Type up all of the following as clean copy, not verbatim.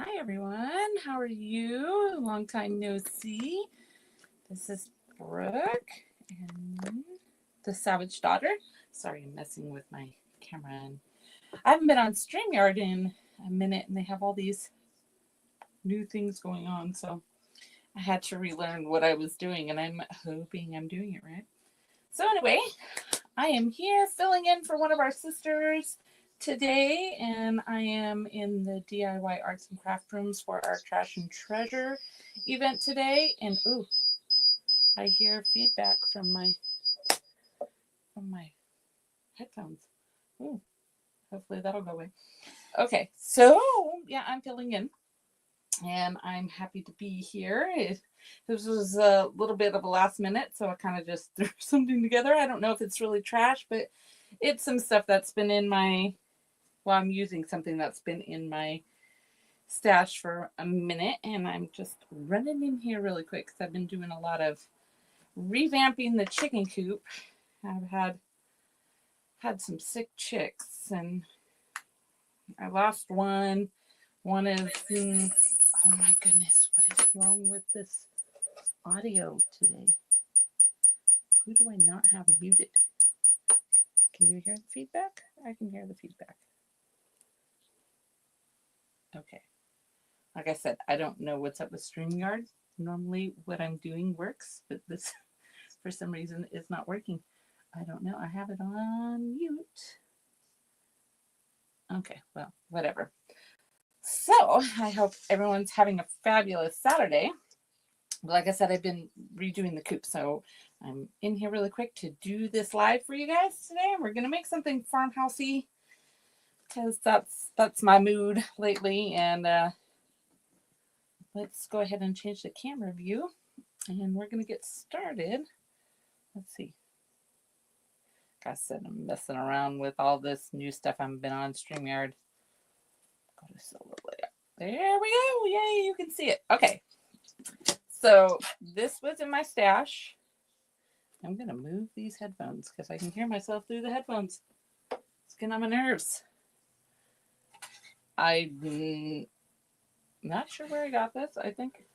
Hi everyone, how are you? Long time no see. This is Brooke and the Savage Daughter. Sorry, I'm messing with my camera and I haven't been on StreamYard in a minute and they have all these new things going on, so I had to relearn what I was doing and I'm hoping I'm doing it right. So anyway, I am here filling in for one of our sisters today, and I am in the DIY arts and craft rooms for our Trash and Treasure event today. And ooh, I hear feedback from my headphones. Ooh, hopefully that'll go away. Okay, so yeah, I'm filling in, and I'm happy to be here. This was a little bit of a last minute, so I kind of just threw something together. I don't know if it's really trash, but it's some stuff that's been in my I'm using something that's been in my stash for a minute, and I'm just running in here really quick because I've been doing a lot of revamping the chicken coop. I've had some sick chicks, and I lost one. One is oh my goodness, what is wrong with this audio today? Who do I not have muted? Can you hear the feedback? I can hear the feedback. Okay. Like I said, I don't know what's up with StreamYard. Normally what I'm doing works, but this for some reason is not working. I don't know. I have it on mute. Okay, well, whatever. So I hope everyone's having a fabulous Saturday. Like I said, I've been redoing the coop, so I'm in here really quick to do this live for you guys today. We're gonna make something farmhousey because that's my mood lately, and let's go ahead and change the camera view and we're going to get started. Let's see. Like I said, I'm messing around with all this new stuff. I've been on StreamYard. Go to solo layout. There we go. Yay, you can see it. Okay. So this was in my stash. I'm going to move these headphones because I can hear myself through the headphones. It's getting on my nerves. I'm not sure where I got this. I think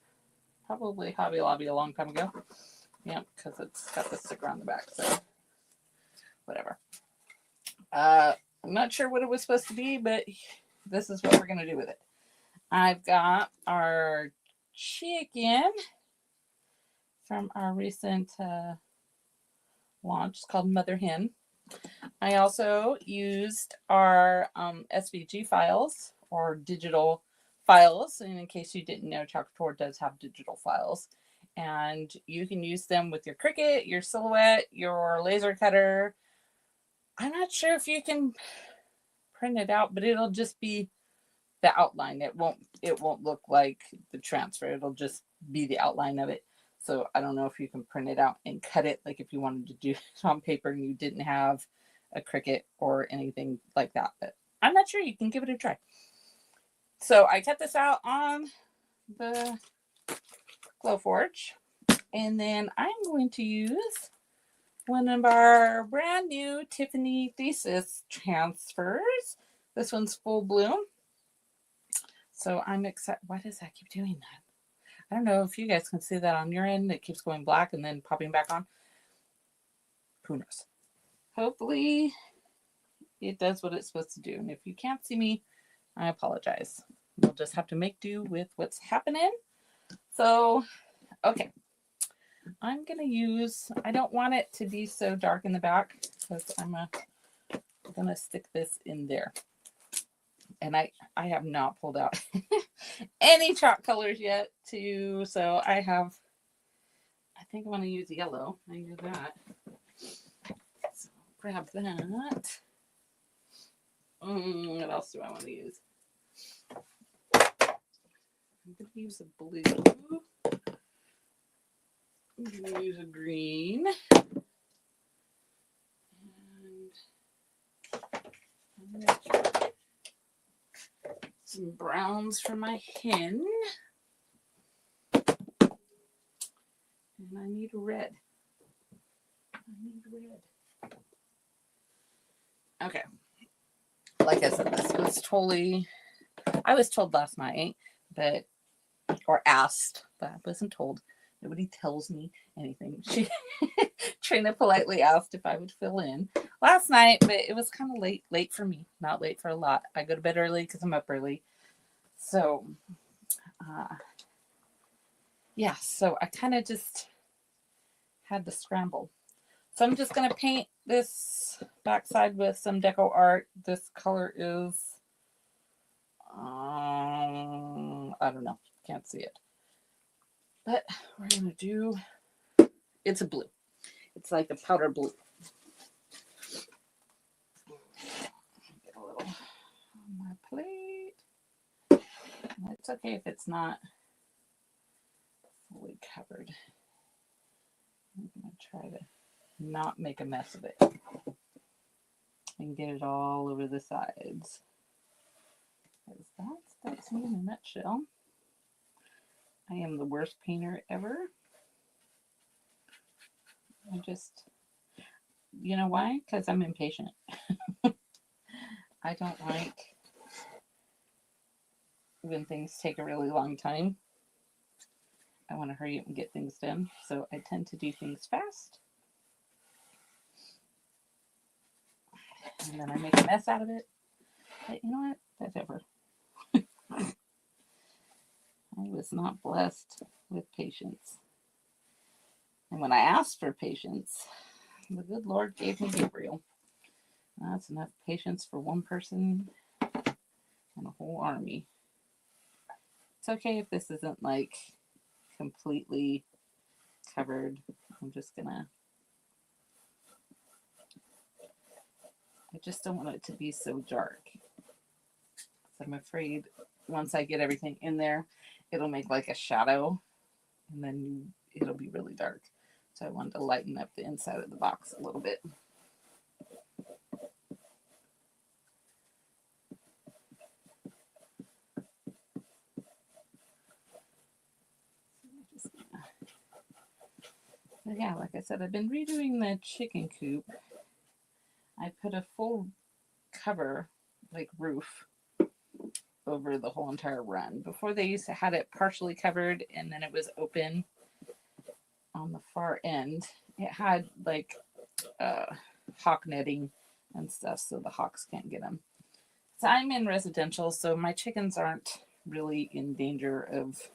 probably Hobby Lobby a long time ago. Yeah, because it's got the sticker on the back, so whatever. I'm not sure what it was supposed to be, but this is what we're going to do with it. I've got our chicken from our recent launch. It's called Mother Hen. I also used our SVG files or digital files. And in case you didn't know, Chalkator does have digital files. And you can use them with your Cricut, your Silhouette, your laser cutter. I'm not sure if you can print it out, but it'll just be the outline. It won't look like the transfer. It'll just be the outline of it. So I don't know if you can print it out and cut it, like if you wanted to do it on paper and you didn't have a Cricut or anything like that. But I'm not sure. You can give it a try. So I cut this out on the Glowforge, and then I'm going to use one of our brand new Tiffany Thesis transfers. This one's full bloom. So I'm excited. Why does that keep doing that? I don't know if you guys can see that on your end. It keeps going black and then popping back on. Who knows? Hopefully it does what it's supposed to do. And if you can't see me, I apologize. We'll just have to make do with what's happening. So, okay. I'm going to use, I don't want it to be so dark in the back because I'm going to stick this in there. And I have not pulled out any chalk colors yet too. So I think I want to use yellow. I knew that. So grab that. What else do I want to use? I'm going to use a blue. I'm going to use a green. And I'm going to try some browns for my hen. And I need red. Okay. Like I said, this was totally, I was told last night but or asked, but I wasn't told. Nobody tells me anything. She Trina politely asked if I would fill in last night, but it was kind of late for me. Not late for a lot. I go to bed early because I'm up early. So, uh, yeah, so I kind of just had to scramble. So I'm just going to paint this backside with some deco art. This color is, I don't know. Can't see it. But we're going to do, it's a blue. It's like a powder blue. Get a little on my plate. It's okay if it's not fully covered. I'm going to try to not make a mess of it and get it all over the sides. That's me in a nutshell. I am the worst painter ever. I just, you know why? Because I'm impatient. I don't like when things take a really long time. I want to hurry up and get things done. So I tend to do things fast. And then I make a mess out of it. But you know what? Whatever. I was not blessed with patience. And when I asked for patience, the good Lord gave me Gabriel. That's enough patience for one person and a whole army. It's okay if this isn't like completely covered. I'm just gonna, I just don't want it to be so dark. So I'm afraid once I get everything in there, it'll make like a shadow and then it'll be really dark. So I wanted to lighten up the inside of the box a little bit. But yeah, like I said, I've been redoing the chicken coop. I put a full cover, like roof, over the whole entire run. Before they used to had it partially covered and then it was open on the far end. It had like hawk netting and stuff so the hawks can't get them. So I'm in residential, so my chickens aren't really in danger of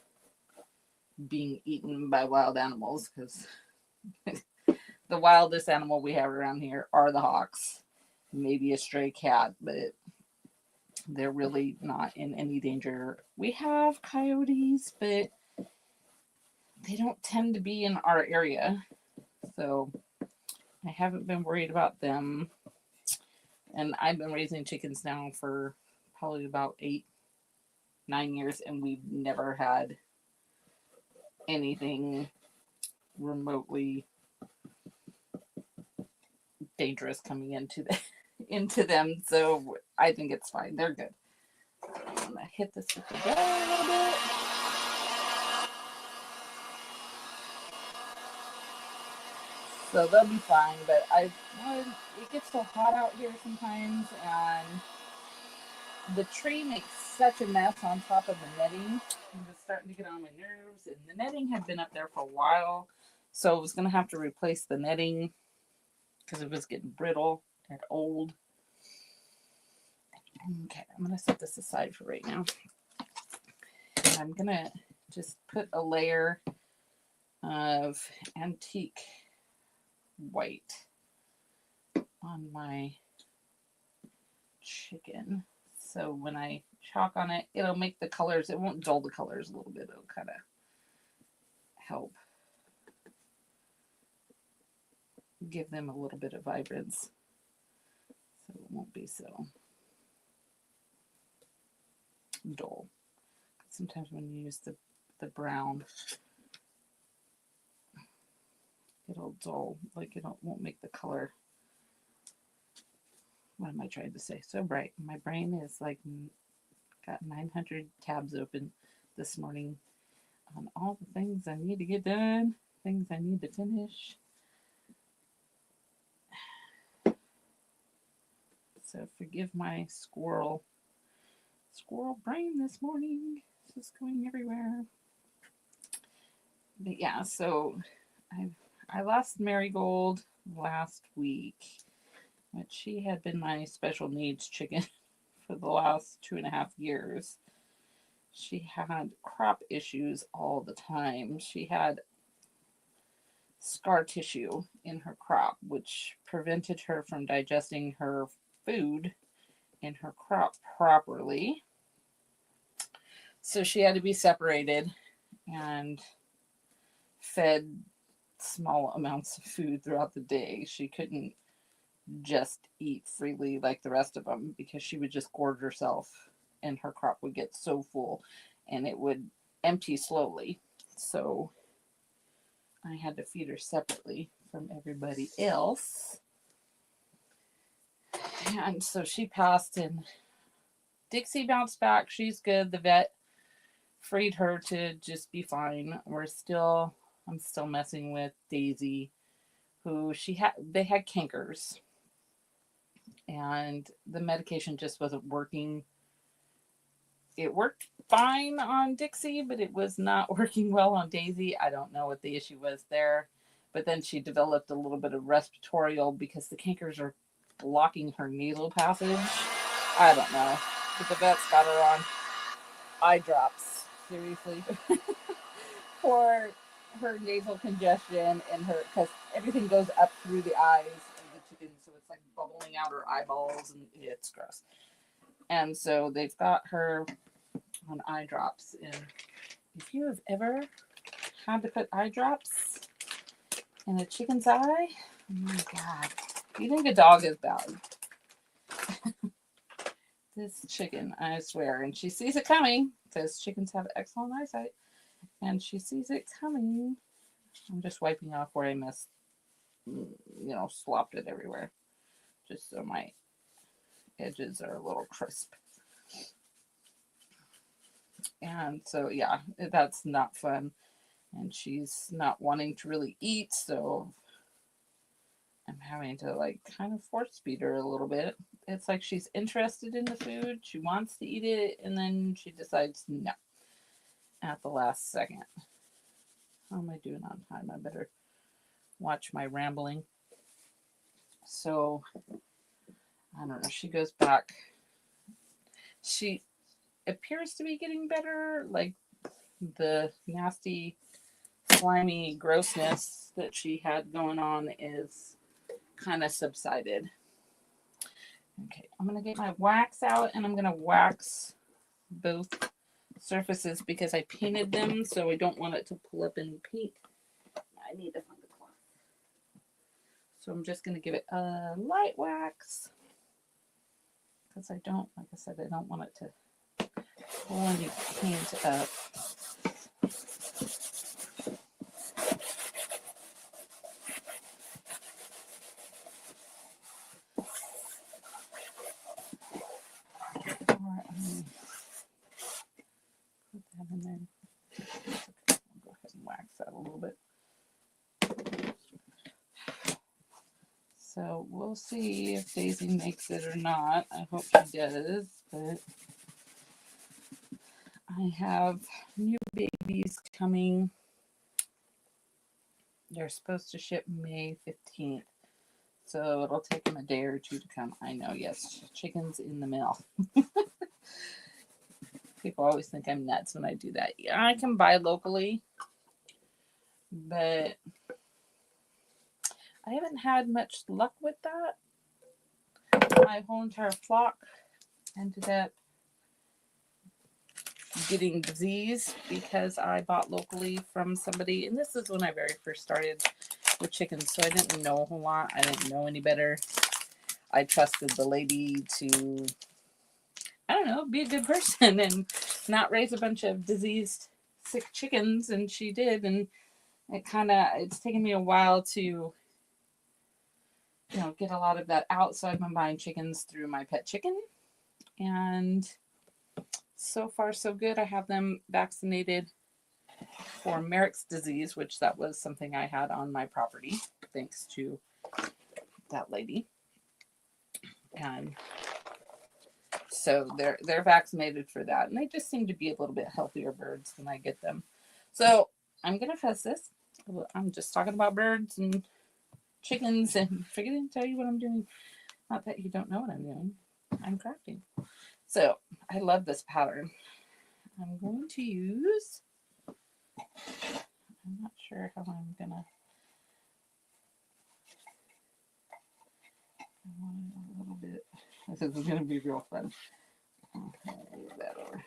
being eaten by wild animals because the wildest animal we have around here are the hawks. Maybe a stray cat, but they're really not in any danger. We have coyotes, but they don't tend to be in our area. So I haven't been worried about them. And I've been raising chickens now for probably about 8-9 years, and we've never had anything remotely dangerous coming into them. So I think it's fine. They're good. So I'm gonna hit this with the bell a little bit. So they'll be fine, but it gets so hot out here sometimes, and the tree makes such a mess on top of the netting. It was starting to get on my nerves, and the netting had been up there for a while, so I was going to have to replace the netting because it was getting brittle and old. Okay, I'm going to set this aside for right now. And I'm going to just put a layer of antique white on my chicken. So when I chalk on it, it'll make the colors, it won't dull the colors a little bit. It'll kind of help give them a little bit of vibrance. So it won't be so dull. Sometimes when you use the brown, it'll dull, like it won't make the color. What am I trying to say? So bright. My brain is like got 900 tabs open this morning on all the things I need to get done, things I need to finish. So forgive my squirrel brain this morning. This is going everywhere. But yeah, so I lost Marigold last week, but she had been my special needs chicken for the last 2.5 years. She had crop issues all the time. She had scar tissue in her crop, which prevented her from digesting her food in her crop properly. So she had to be separated and fed small amounts of food throughout the day. She couldn't just eat freely like the rest of them because she would just gorge herself and her crop would get so full and it would empty slowly. So I had to feed her separately from everybody else. And so she passed and Dixie bounced back. She's good. The vet freed her to just be fine. I'm still messing with Daisy, who they had cankers. And the medication just wasn't working. It worked fine on Dixie, but it was not working well on Daisy. I don't know what the issue was there. But then she developed a little bit of respiratory because the cankers are blocking her nasal passage. I don't know. But the vet's got her on eye drops, seriously, for her nasal congestion and because everything goes up through the eyes of the chicken, so it's like bubbling out her eyeballs, and it's gross. And so they've got her on eye drops. And if you have ever had to put eye drops in a chicken's eye, oh my God, you think a dog is bad. This chicken, I swear, and she sees it coming because chickens have excellent eyesight, and she sees it coming. I'm just wiping off where I slopped it everywhere, just so my edges are a little crisp. And so, yeah, that's not fun. And she's not wanting to really eat, so I'm having to kind of force feed her a little bit. It's like she's interested in the food, she wants to eat it, and then she decides no at the last second. How am I doing on time? I better watch my rambling. So, I don't know. She goes back. She appears to be getting better. Like the nasty, slimy grossness that she had going on is kind of subsided. Okay, I'm going to get my wax out and I'm going to wax both surfaces because I painted them, so I don't want it to pull up in paint. I need to find a cloth. So I'm just going to give it a light wax because I don't want it to pull any paint up. Put that in there. Okay, I'll go ahead and wax that a little bit. So we'll see if Daisy makes it or not. I hope she does, but I have new babies coming. They're supposed to ship May 15th. So it'll take them a day or two to come. I know, yes. Chicken's in the mail. People always think I'm nuts when I do that. Yeah, I can buy locally, but I haven't had much luck with that. My whole entire flock ended up getting disease because I bought locally from somebody. And this is when I very first started with chickens, so I didn't know a whole lot. I didn't know any better. I trusted the lady to, I don't know, be a good person and not raise a bunch of diseased, sick chickens. And she did. And it's taken me a while to, get a lot of that out. So I've been buying chickens through my pet chicken. And so far, so good. I have them vaccinated for Merrick's disease, which that was something I had on my property, thanks to that lady. And So they're vaccinated for that, and they just seem to be a little bit healthier birds than I get them. So I'm gonna fess this. I'm just talking about birds and chickens and forgetting to tell you what I'm doing. Not that you don't know what I'm doing. I'm crafting. So I love this pattern. I'm going to use, I'm not sure how I'm gonna, I want it a little bit, this is gonna be real fun. Move that over.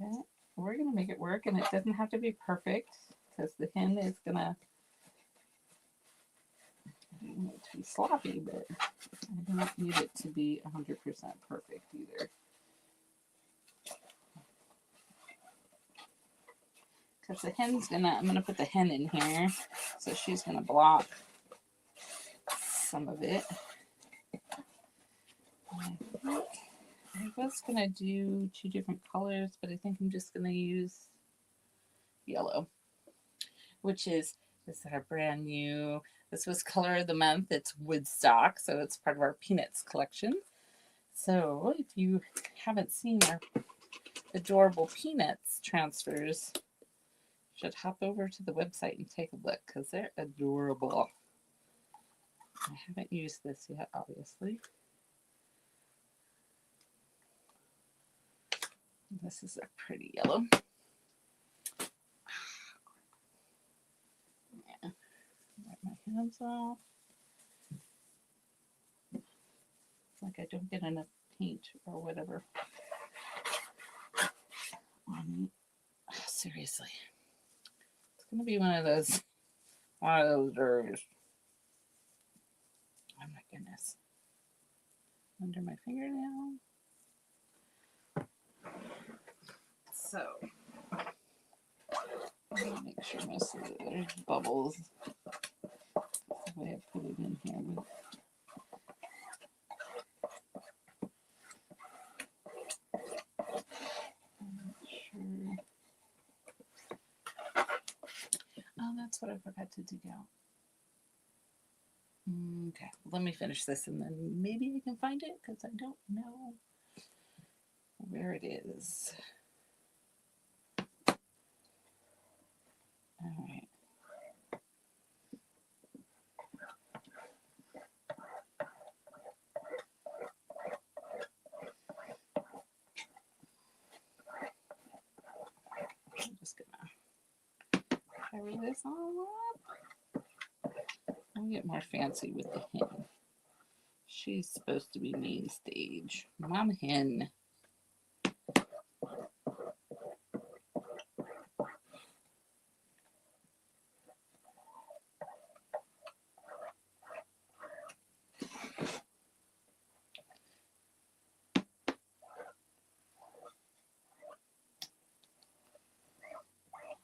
Okay, we're gonna make it work, and it doesn't have to be perfect because the hen is gonna, I don't want it to be sloppy, but I don't need it to be 100% perfect either. Because the hen's gonna, I'm gonna put the hen in here, so she's gonna block some of it. I was gonna do 2 different colors, but I think I'm just gonna use yellow, which is, this is our brand new, this was color of the month. It's Woodstock, so it's part of our Peanuts collection. So if you haven't seen our adorable Peanuts transfers, you should hop over to the website and take a look because they're adorable. I haven't used this yet, obviously. This is a pretty yellow. Yeah. Wipe my hands off. Like I don't get enough paint or whatever on me. Oh, seriously. It's gonna be one of those days. Oh my goodness. Under my fingernail. So I'm gonna make sure most of there's bubbles. That's the way I put it in here. But I'm not sure. Oh, that's what I forgot to dig out. Okay, let me finish this and then maybe I can find it because I don't know where it is. All right. I'm just gonna cover this all up. I'll get more fancy with the hen. She's supposed to be main stage. Mom hen.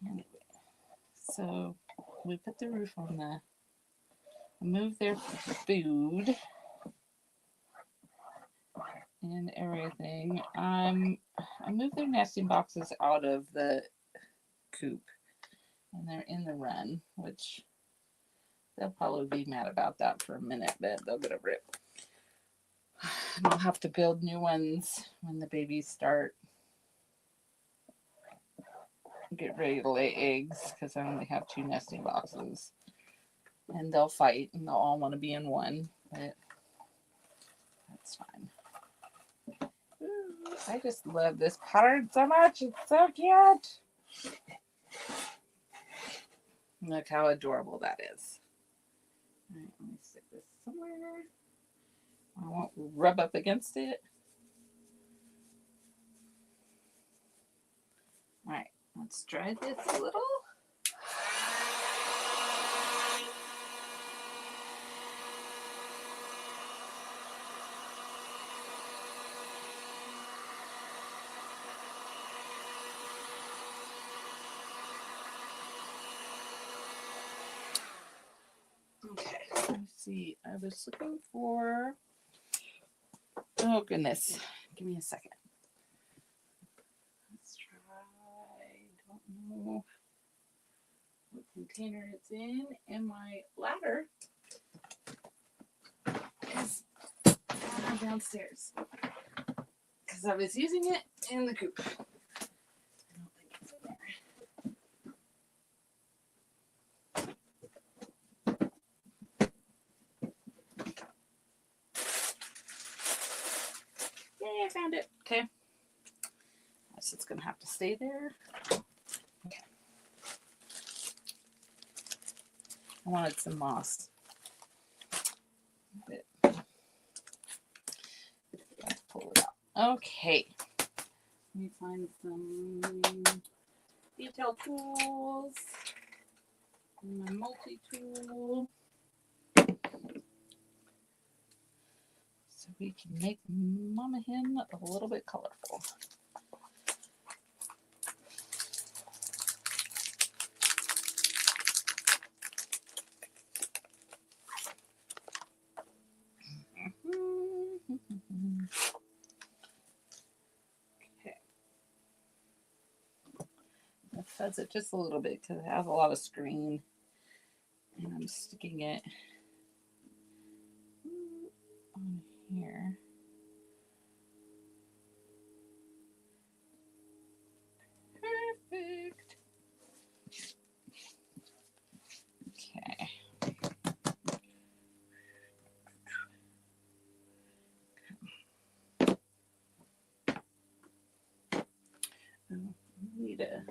Anyway, so we put the roof on the, move their food and everything. I moved their nesting boxes out of the coop and they're in the run, which they'll probably be mad about that for a minute, but they'll get over it. And I'll have to build new ones when the babies start. Get ready to lay eggs because I only have 2 nesting boxes. And they'll fight and they'll all want to be in one, but that's fine. Ooh, I just love this pattern so much. It's so cute. Look how adorable that is. All right, let me stick this somewhere. I won't rub up against it. All right, let's dry this a little. Okay, let's see. I was looking for, oh goodness, give me a second. Let's try, don't know what container it's in, and my ladder is downstairs because I was using it in the coop. I don't think it's in there. Yay, I found it. Okay. So it's going to have to stay there. Okay. I wanted some moss. Pull it out. Okay. Let me find some detail tools. My multi-tool. So we can make Mama Hen a little bit colorful. Okay. That fuzz it just a little bit because it has a lot of screen. And I'm sticking it on here. Perfect. Okay. Need a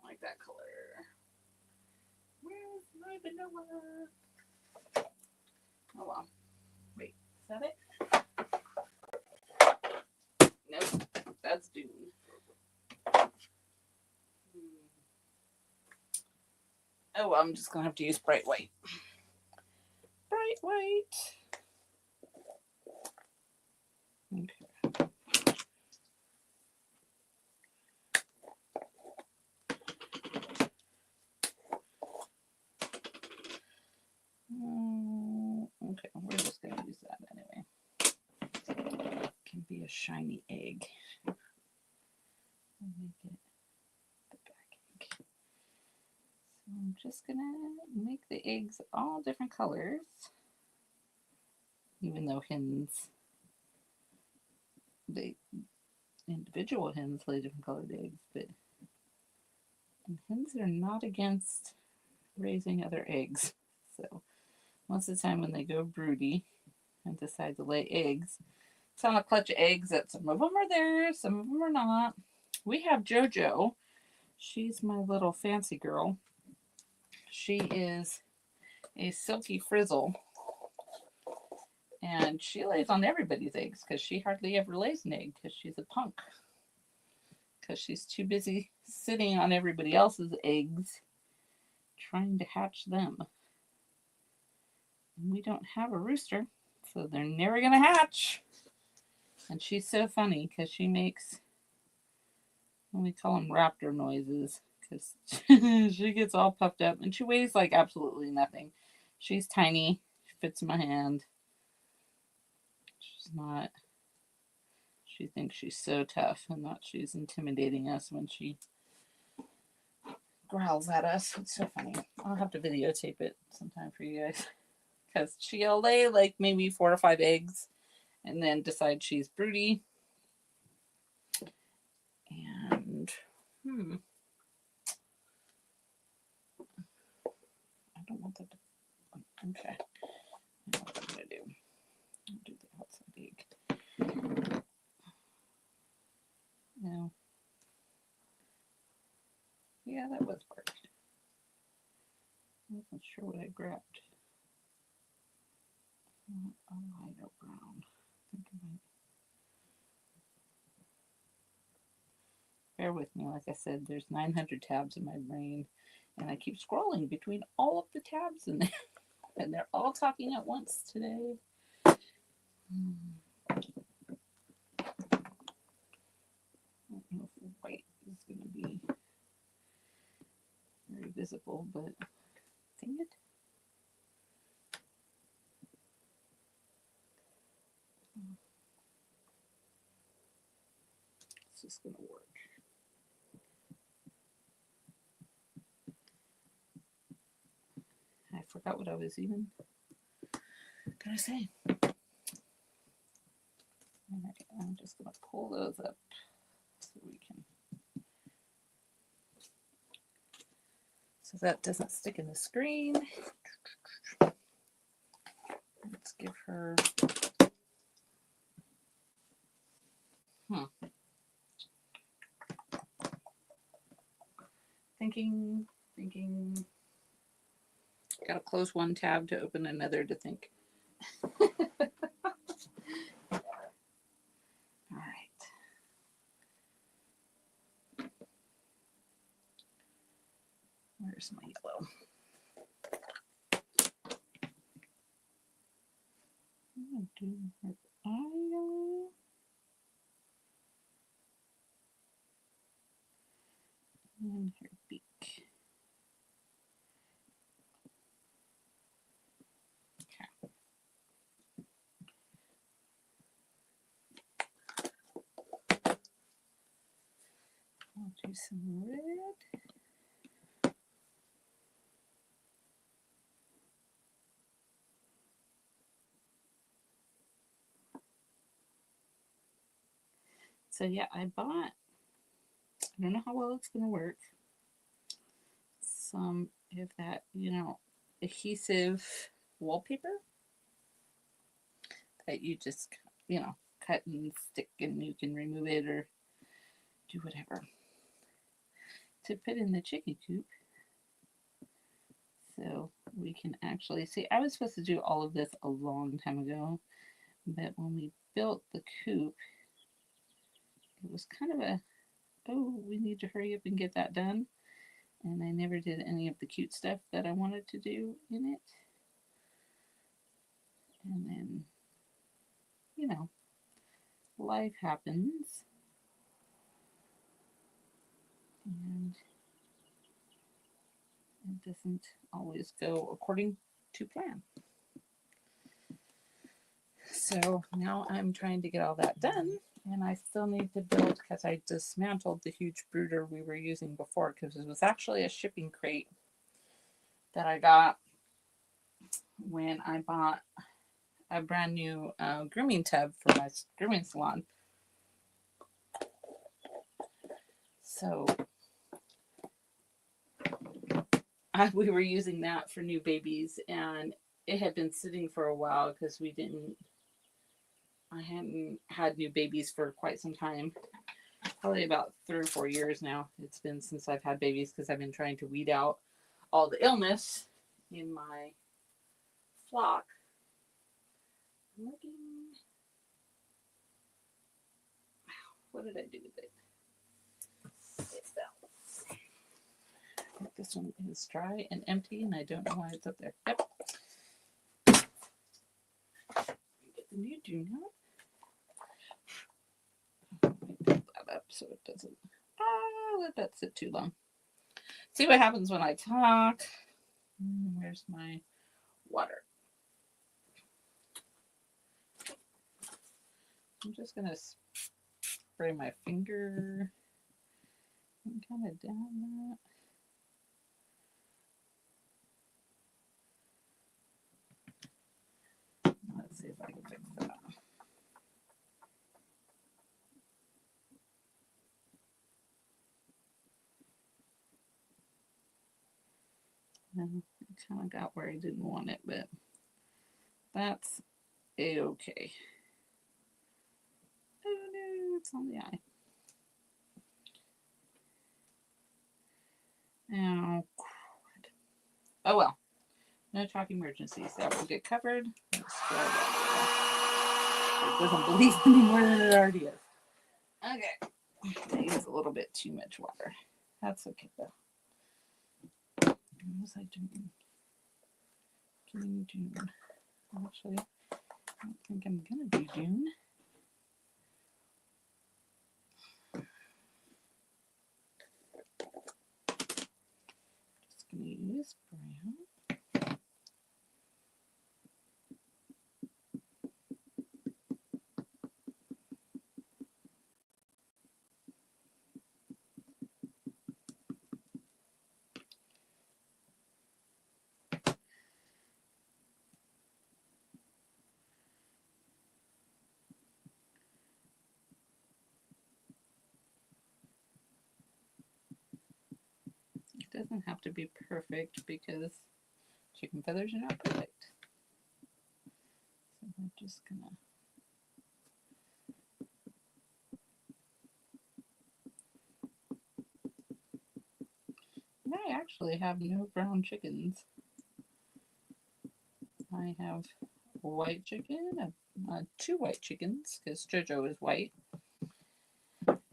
like that color. Where's my vanilla? Oh well. Wait, is that it? Nope, that's Dune. Oh well, I'm just gonna have to use bright white. Bright white. Okay. Okay, we're just going to use that anyway. It can be a shiny egg. I'll make it the back egg. So I'm just going to make the eggs all different colors. Even though hens, individual hens lay different colored eggs, but hens are not against raising other eggs. So most of the time when they go broody and decide to lay eggs, it's on a clutch of eggs that some of them are there, some of them are not. We have JoJo. She's my little fancy girl. She is a silky frizzle. And she lays on everybody's eggs because she hardly ever lays an egg because she's a punk. Because she's too busy sitting on everybody else's eggs trying to hatch them. And we don't have a rooster, so they're never going to hatch. And she's so funny because she makes, we call them raptor noises, because she gets all puffed up and she weighs like absolutely nothing. She's tiny. She fits in my hand. She's not, she thinks she's so tough and that she's intimidating us when she growls at us. It's so funny. I'll have to videotape it sometime for you guys. Because she'll lay like maybe 4 or 5 eggs and then decide she's broody. And, I don't want that to, okay. I know what I'm going to do. I'll do the outside egg. No. Yeah, that was part. I wasn't sure what I grabbed. A lighter brown. I think I might. Bear with me. Like I said, there's 900 tabs in my brain, and I keep scrolling between all of the tabs in there, and they're all talking at once today. I don't know if white is going to be very visible, but dang it. It's just going to work. forgot what I was even gonna say. All right, I'm just gonna pull those up so we can, so that doesn't stick in the screen. Let's give her, thinking. Gotta close one tab to open another to think. All right. Where's my yellow? I'm gonna do her eye yellow. And her beak. Okay. I'll do some red. So yeah, I bought, I don't know how well it's gonna work, some of that, adhesive wallpaper that you just, cut and stick and you can remove it or do whatever to put in the chicken coop. So we can actually see, I was supposed to do all of this a long time ago, but when we built the coop, it was kind of a, oh, we need to hurry up and get that done. And I never did any of the cute stuff that I wanted to do in it. And then, life happens. And it doesn't always go according to plan. So now I'm trying to get all that done. And I still need to build, because I dismantled the huge brooder we were using before, because it was actually a shipping crate that I got when I bought a brand new grooming tub for my grooming salon. So we were using that for new babies, and it had been sitting for a while because I hadn't had new babies for quite some time. Probably about 3 or 4 years now. It's been since I've had babies, because I've been trying to weed out all the illness in my flock. I'm looking. What did I do with it? It fell. This one is dry and empty, and I don't know why it's up there. Yep. Get the new do not. Pull that up so it doesn't. Let that sit too long. See what happens when I talk. Where's my water? I'm just gonna spray my finger and kind of down that. Let's see if I can fix that. And I kind of got where I didn't want it, but that's a-okay. Oh no, it's on the eye. Oh, crud. Oh well. No talk emergencies. That will get covered. Let's throw that. It doesn't believe any more than it already is. Okay. I used a little bit too much water. That's okay though. What was I doing? Dune. Actually, I don't think I'm gonna do Dune. Just gonna use brown. doesn't have to be perfect because chicken feathers are not perfect. So we're just gonna I actually have no brown chickens. I have white chicken, two white chickens because JoJo is white.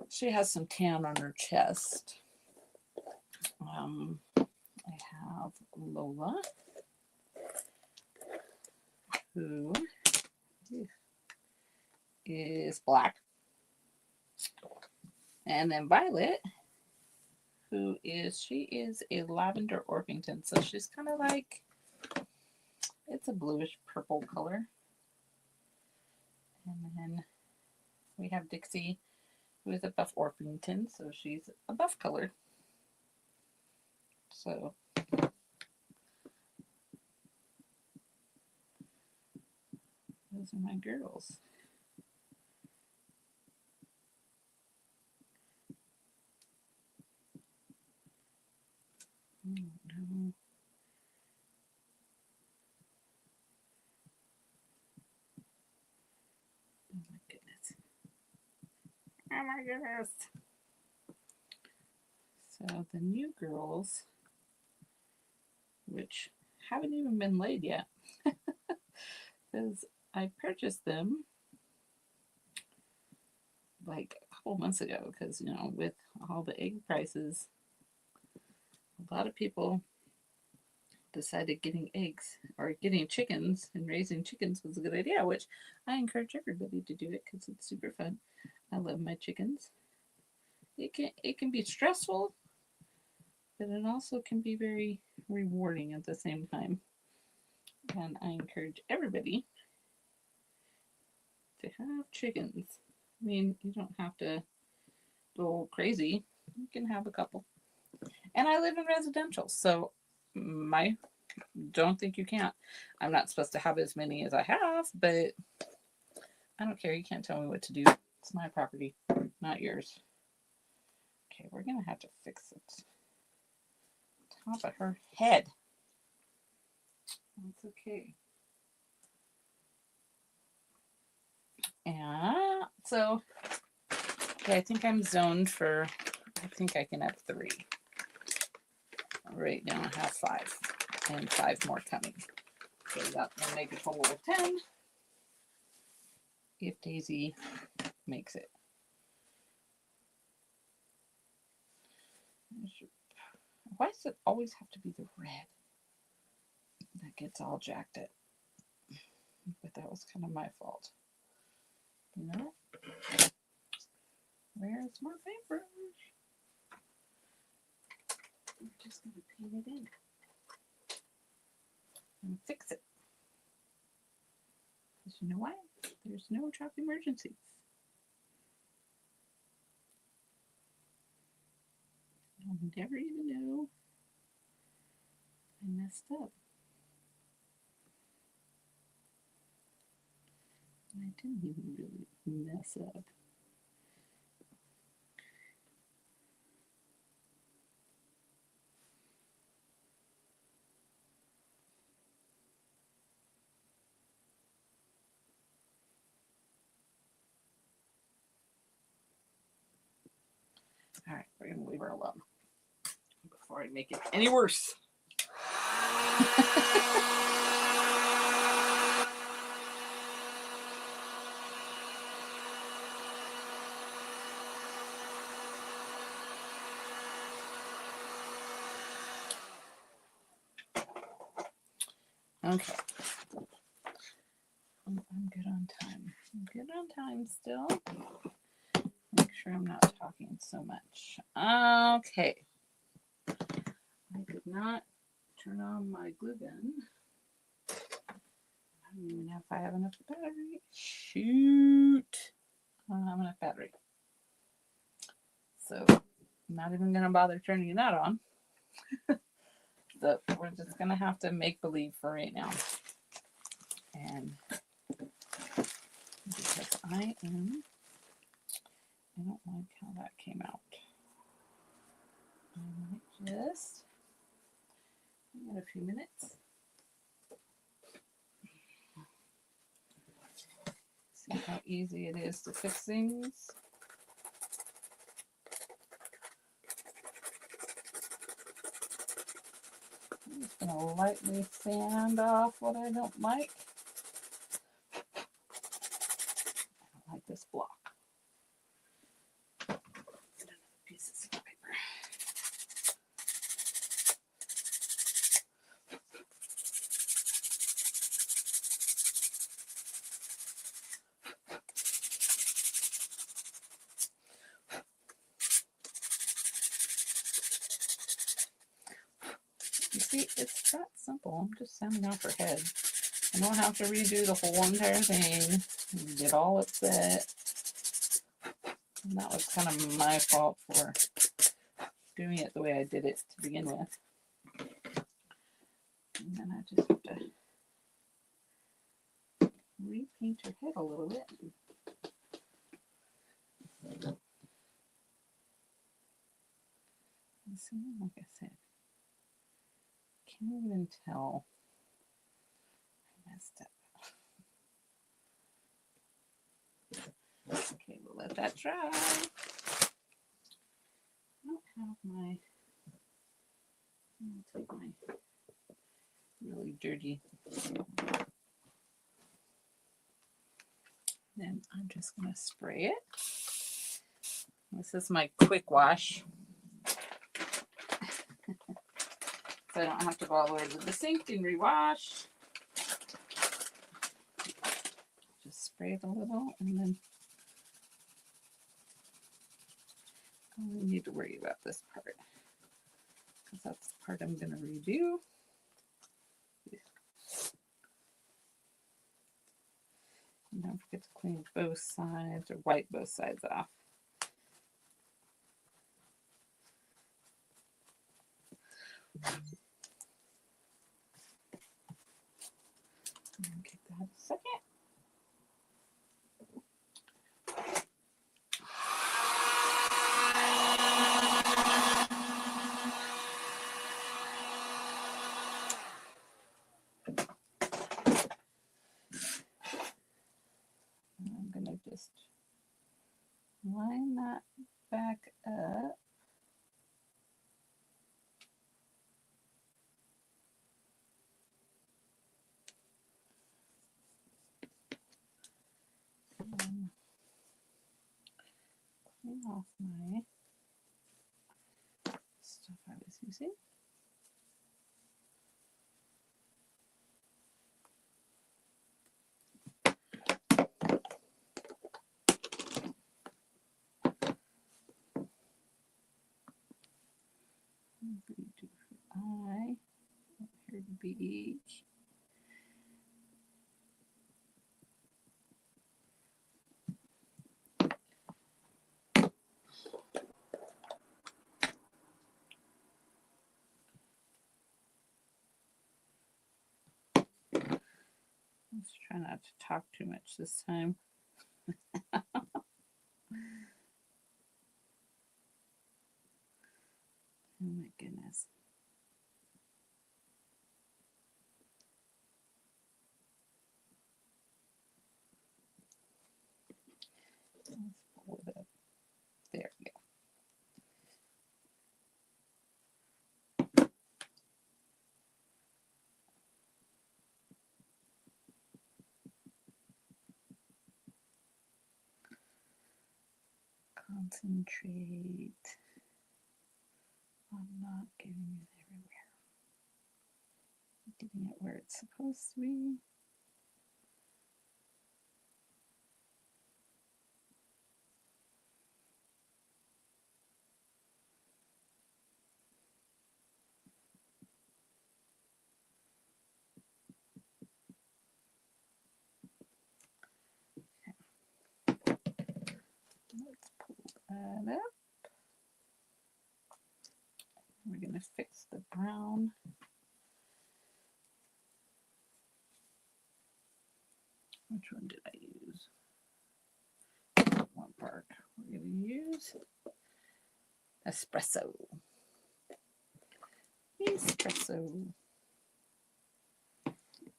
She has some tan on her chest. I have Lola, who is black. And then Violet, she is a lavender Orpington. So she's kind of like, it's a bluish purple color. And then we have Dixie, who is a buff Orpington. So she's a buff color. So those are my girls. Oh, no. Oh my goodness. Oh my goodness. So the new girls, which haven't even been laid yet, because I purchased them like a couple months ago because, you know, with all the egg prices, a lot of people decided getting eggs or getting chickens and raising chickens was a good idea, which I encourage everybody to do it because it's super fun. I love my chickens. It can be stressful, but it also can be very rewarding at the same time. And I encourage everybody to have chickens. I mean, you don't have to go crazy. You can have a couple. And I live in residential, so don't think you can't. I'm not supposed to have as many as I have, but I don't care. You can't tell me what to do. It's my property, not yours. Okay, we're gonna have to fix it. Top of her head. That's okay. And so, okay, I think I'm zoned for, I think I can have 3. Right now I have 5, and 5 more coming. So that will make a total of 10 if Daisy makes it. Why does it always have to be the red that gets all jacked up? But that was kind of my fault. You know? Where's my paintbrush? I'm just going to paint it in and fix it. Because you know what? There's no truck emergencies. I'll never even know I messed up. I didn't even really mess up. All right, we're going to leave her alone before I make it any worse. Okay. I'm good on time. I'm good on time still. Make sure I'm not talking so much. Okay. I did not turn on my glue gun. I don't even know if I have enough battery. Shoot. I don't have enough battery. So I'm not even going to bother turning that on. So we're just going to have to make believe for right now. And because I don't like how that came out. I might just In a few minutes. See how easy it is to fix things. I'm just going to lightly sand off what I don't like. I don't like this block. Get another piece of sandpaper. You see, it's that simple. I'm just sanding off her head. I don't have to redo the whole entire thing and get all upset. And that was kind of my fault for doing it the way I did it to begin with. And then I just have to repaint her head a little bit. And see, like I said, can't even tell I messed up. Okay, we'll let that dry. I don't have my, I'll take my really dirty. Then I'm just going to spray it. This is my quick wash. So I don't have to go all the way to the sink and rewash. Just spray it a little and then I don't need to worry about this part because that's the part I'm going to redo. And don't forget to clean both sides or wipe both sides off. Give that a second. I'm going to just line that back up. And clean off my stuff I was using. Do eye, her beak. Let's try not to talk too much this time. Oh my goodness. Let's pull it up. There we go. Concentrate on not getting it everywhere. Getting it where it's supposed to be. Let's pull that up. We're going to fix the brown. Which one did I use? One part. We're going to use espresso. Espresso.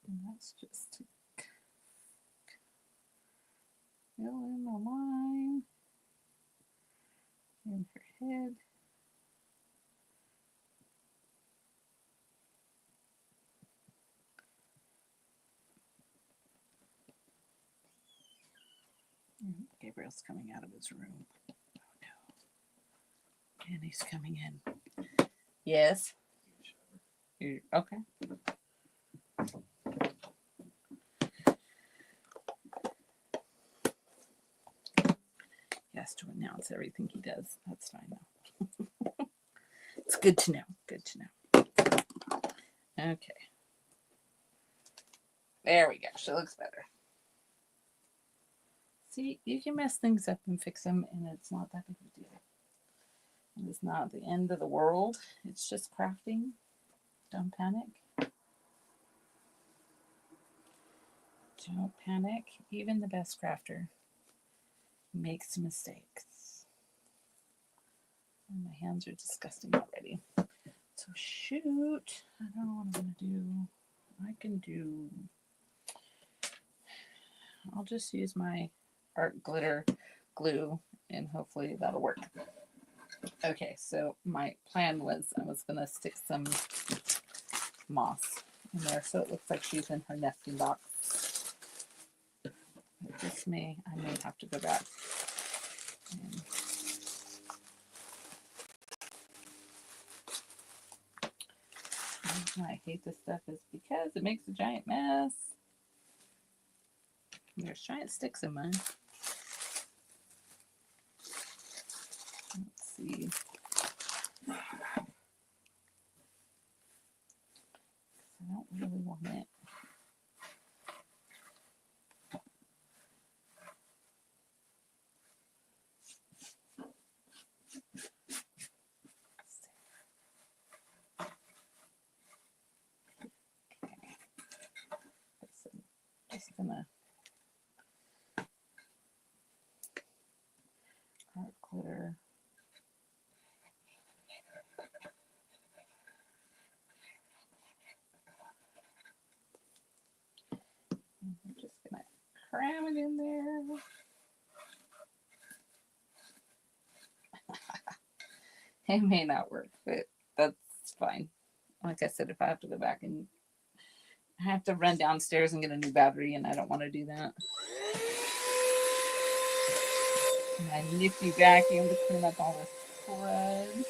And that's just to fill in the line in her head. Gabriel's coming out of his room. Oh no. And he's coming in. Yes. Okay. He has to announce everything he does. That's fine though. It's good to know. Good to know. Okay. There we go. She looks better. See, you can mess things up and fix them, and it's not that big of a deal. It's not the end of the world. It's just crafting. Don't panic. Don't panic. Even the best crafter makes mistakes. And my hands are disgusting already. So shoot. I don't know what I'm going to do. I can do... I'll just use my art glitter glue and hopefully that'll work. Okay, so my plan was I was going to stick some moss in there so it looks like she's in her nesting box. But I may have to go back and the reason I hate this stuff is because it makes a giant mess. There's giant sticks in mine. Let's see. I don't really want it. So just gonna art glitter. And I'm just gonna cram it in there. It may not work, but that's fine. Like I said, if I have to go back and I have to run downstairs and get a new battery, and I don't want to do that. And I nifty vacuum to clean up all this crud.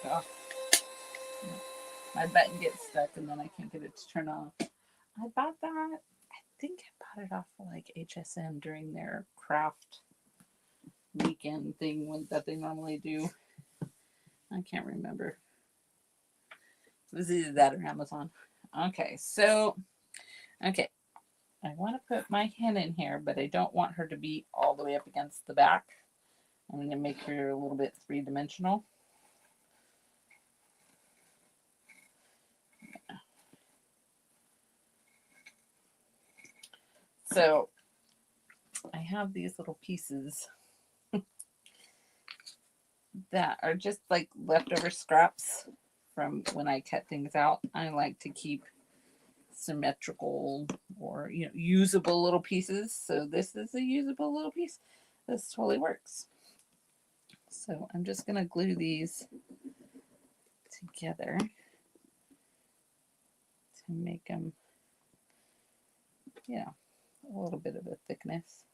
Oh, my button gets stuck and then I can't get it to turn off. I bought that. I think I bought it off of like HSN during their craft weekend thing that they normally do. I can't remember. It was either that or Amazon. Okay, so, okay. I want to put my hen in here, but I don't want her to be all the way up against the back. I'm going to make her a little bit three-dimensional. So I have these little pieces that are just like leftover scraps from when I cut things out. I like to keep symmetrical or usable little pieces. So this is a usable little piece. This totally works. So I'm just going to glue these together to make them, a little bit of a thickness.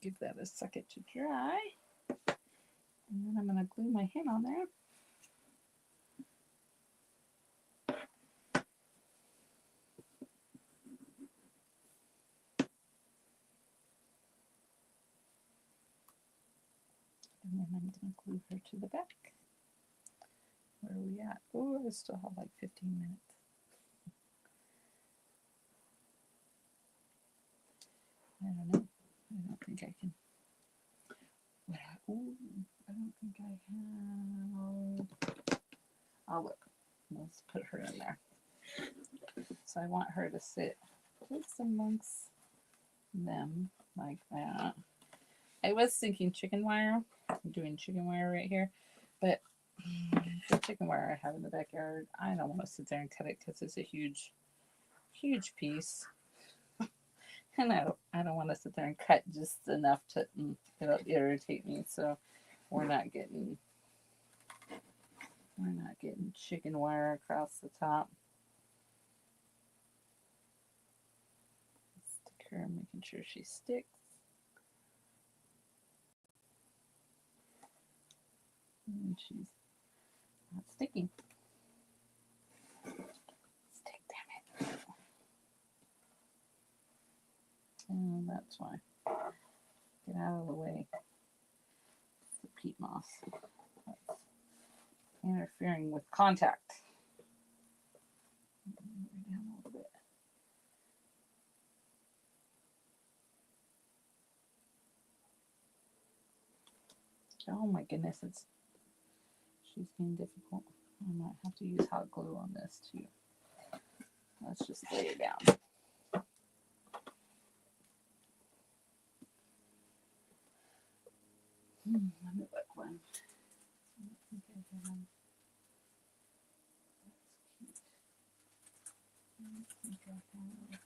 Give that a second to dry. And then I'm going to glue my hen on there. And then I'm going to glue her to the back. Where are we at? Oh, I still have like 15 minutes. I don't know. I don't think I can. Ooh, I don't think I have. I'll look. Let's put her in there. So I want her to sit just amongst them like that. I was thinking chicken wire. I'm doing chicken wire right here, but the chicken wire I have in the backyard, I don't want to sit there and cut it because it's a huge piece. And I don't want to sit there and cut just enough to it'll irritate me. So we're not getting chicken wire across the top. Stick her, making sure she sticks. And she's not sticking. Stick, damn it. And that's why. Get out of the way. It's the peat moss. That's interfering with contact. Down a little bit. Oh my goodness, she's being difficult. I might have to use hot glue on this too. Let's just lay it down. Let me look one. I think I have. That's cute. I think I have.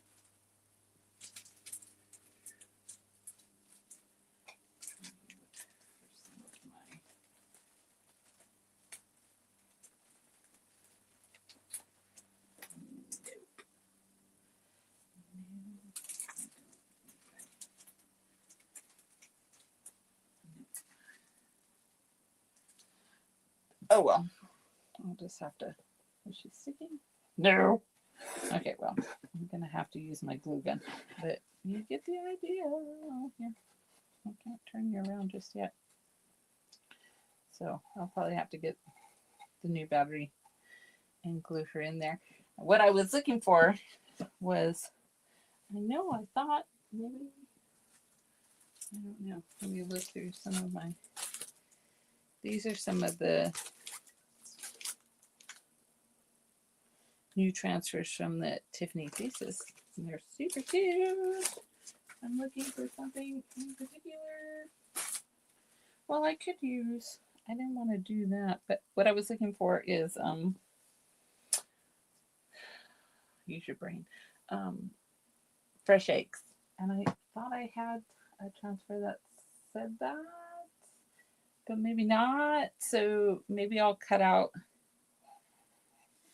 Oh well, I'll just have to. Is she sticking? No. Okay, well, I'm gonna have to use my glue gun, but you get the idea. Oh, here, I can't turn you around just yet. So I'll probably have to get the new battery and glue her in there. What I was looking for was, I thought maybe, I don't know. Let me look through some of my. These are some of the new transfers from the Tiffany pieces. And they're super cute. I'm looking for something in particular. Well, I could use, I didn't want to do that, but what I was looking for is, use your brain, fresh eggs. And I thought I had a transfer that said that, but maybe not. So maybe I'll cut out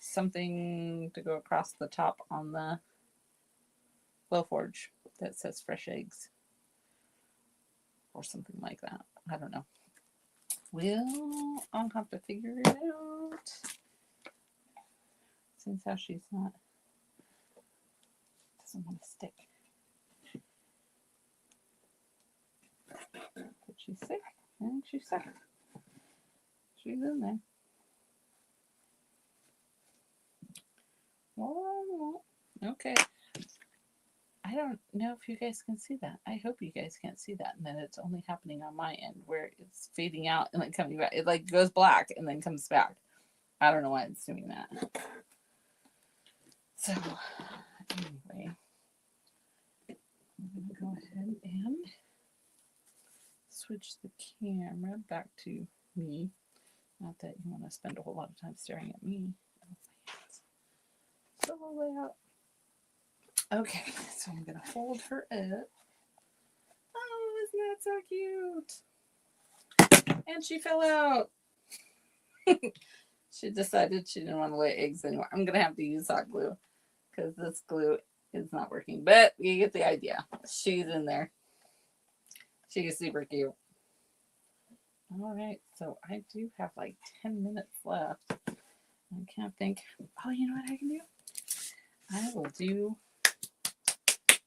something to go across the top on the Blowforge that says fresh eggs or something like that. I don't know. Well, I'll have to figure it out. Since how she's not, doesn't want to stick. But she's sick. I think she's sick. She's in there. Oh, okay. I don't know if you guys can see that. I hope you guys can't see that. And then it's only happening on my end where it's fading out and then coming back. It like goes black and then comes back. I don't know why it's doing that. So anyway, I'm going to go ahead and switch the camera back to me. Not that you want to spend a whole lot of time staring at me. So all the way up. Okay, so I'm going to hold her up. Oh, isn't that so cute? And she fell out. She decided she didn't want to lay eggs anymore. I'm going to have to use hot glue because this glue is not working. But you get the idea. She's in there. She's super cute. All right, so I do have like 10 minutes left. I can't think. Oh, you know what I can do? I will do.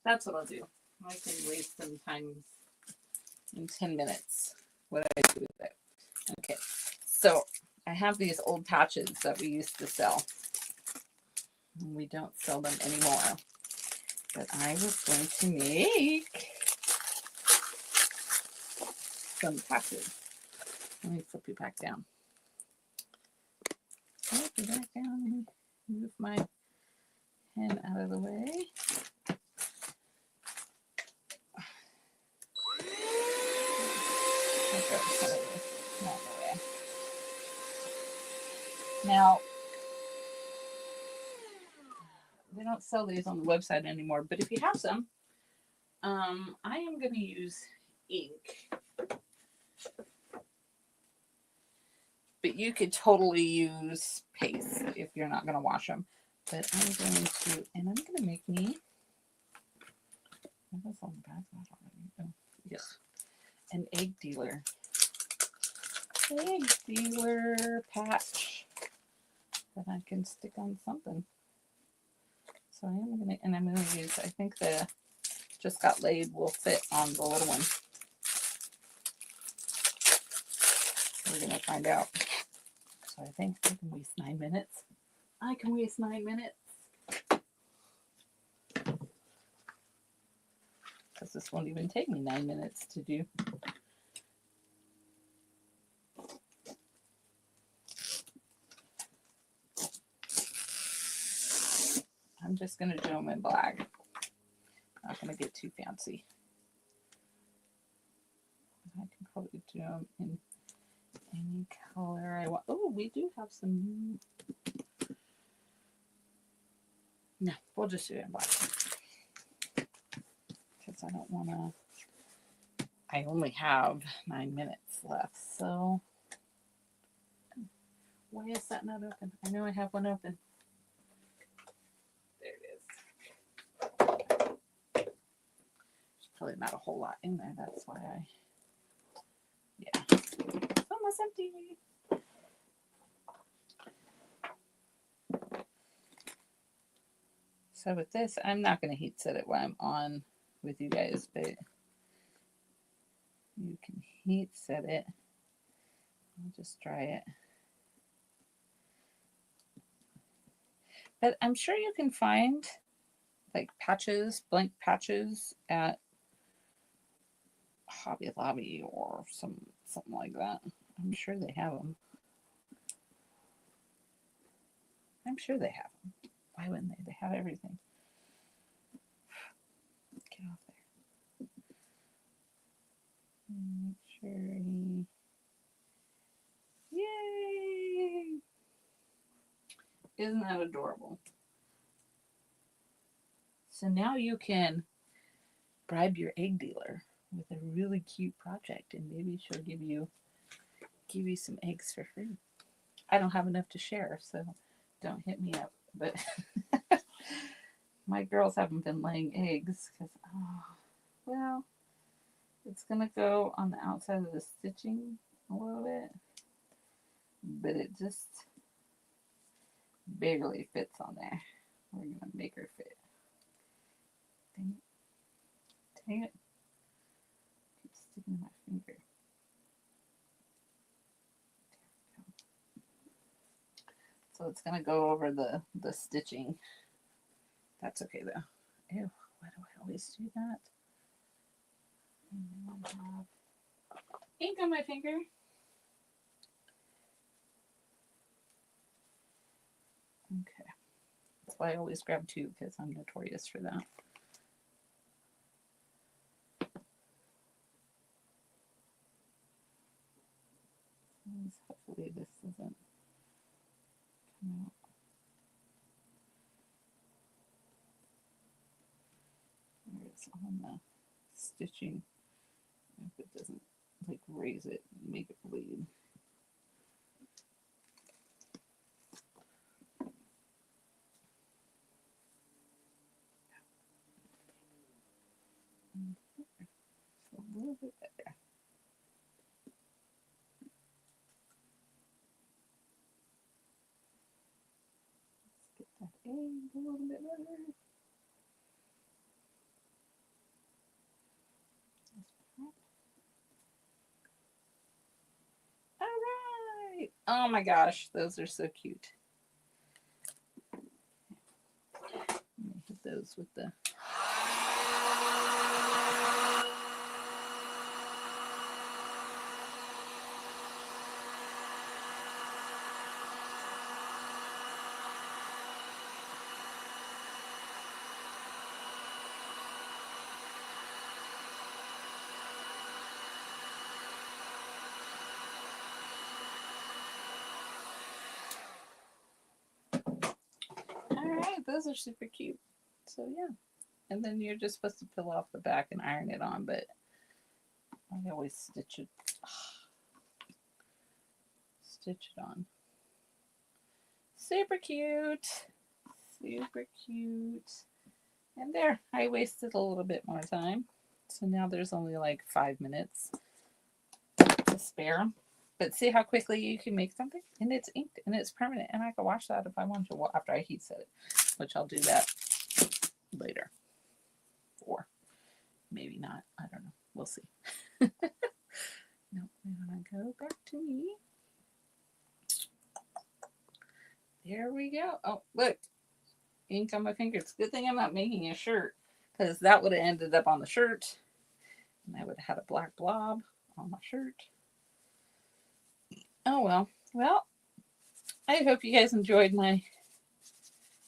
That's what I'll do. I can waste some time in 10 minutes. What I do with it. Okay, so I have these old patches that we used to sell. And we don't sell them anymore. But I was going to make some patches. Let me flip you back down. move my pen out of the way. Now, they don't sell these on the website anymore, but if you have some, I am going to use ink. But you could totally use paste if you're not going to wash them. But I'm going to, and I'm going to make me, what was on the back of that already? Oh, yes, an egg dealer. Egg dealer patch that I can stick on something. So I am going to, and I'm going to use, I think the Just Got Laid will fit on the little one. We're going to find out. So I think I can waste 9 minutes. I can waste 9 minutes. Because this won't even take me 9 minutes to do. I'm just going to do them in black. Not going to get too fancy. I can probably do them in any color I want. Oh, we do have some. No, we'll just do it in black. Because I don't want to. I only have 9 minutes left, so. Why is that not open? I know I have one open. There it is. There's probably not a whole lot in there. That's why I. Yeah. It's almost empty. So with this, I'm not going to heat set it while I'm on with you guys, but you can heat set it. I'll just dry it. But I'm sure you can find like patches, blank patches at Hobby Lobby or something like that. I'm sure they have them. I'm sure they have them. Why wouldn't they? They have everything. Get off there. Make sure he. Yay! Isn't that adorable? So now you can bribe your egg dealer with a really cute project, and maybe she'll give you some eggs for free. I don't have enough to share, so don't hit me up. But my girls haven't been laying eggs because, well, it's gonna go on the outside of the stitching a little bit, but it just barely fits on there. We're gonna make her fit. Dang it. Dang it. Keep sticking my finger. So it's gonna go over the stitching. That's okay though. Ew, why do I always do that? And then I have ink on my finger. Okay. That's why I always grab two, because I'm notorious for that. Hopefully this doesn't come out. There it's on the stitching. If it doesn't like raise it and make it bleed. A little bit better. Let's get that egg a little bit better. All right. Oh my gosh, those are so cute. Let me hit those with the. those are super cute. So yeah. And then you're just supposed to peel off the back and iron it on, but I always stitch it on. Super cute. Super cute. And there, I wasted a little bit more time. So now there's only like 5 minutes to spare. But see how quickly you can make something? And it's inked and it's permanent. And I can wash that if I want to after I heat set it, which I'll do that later. Or maybe not. I don't know. We'll see. No, we're going to go back to me. There we go. Oh, look. Ink on my fingers. Good thing I'm not making a shirt, because that would have ended up on the shirt. And I would have had a black blob on my shirt. Oh, well. Well, I hope you guys enjoyed my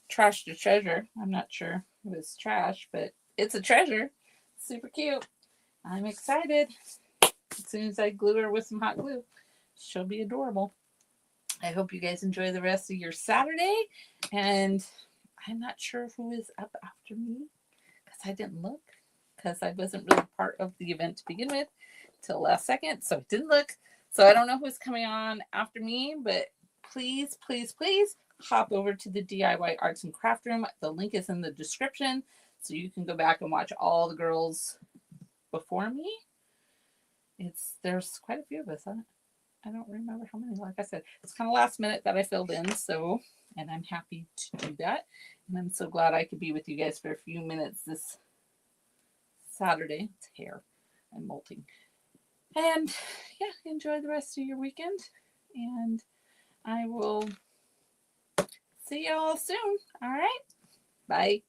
trash to treasure. I'm not sure if it's trash, but it's a treasure. Super cute. I'm excited. As soon as I glue her with some hot glue, she'll be adorable. I hope you guys enjoy the rest of your Saturday. And I'm not sure who is up after me, because I didn't look, because I wasn't really part of the event to begin with till last second. So I didn't look. So I don't know who's coming on after me, but please, please, please hop over to the DIY Arts and Craft Room. The link is in the description, so you can go back and watch all the girls before me. There's quite a few of us on it. I don't remember how many. Like I said, it's kind of last minute that I filled in, so, and I'm happy to do that. And I'm so glad I could be with you guys for a few minutes this Saturday. It's hair. I'm molting. And yeah, enjoy the rest of your weekend. And I will see you all soon. All right. Bye.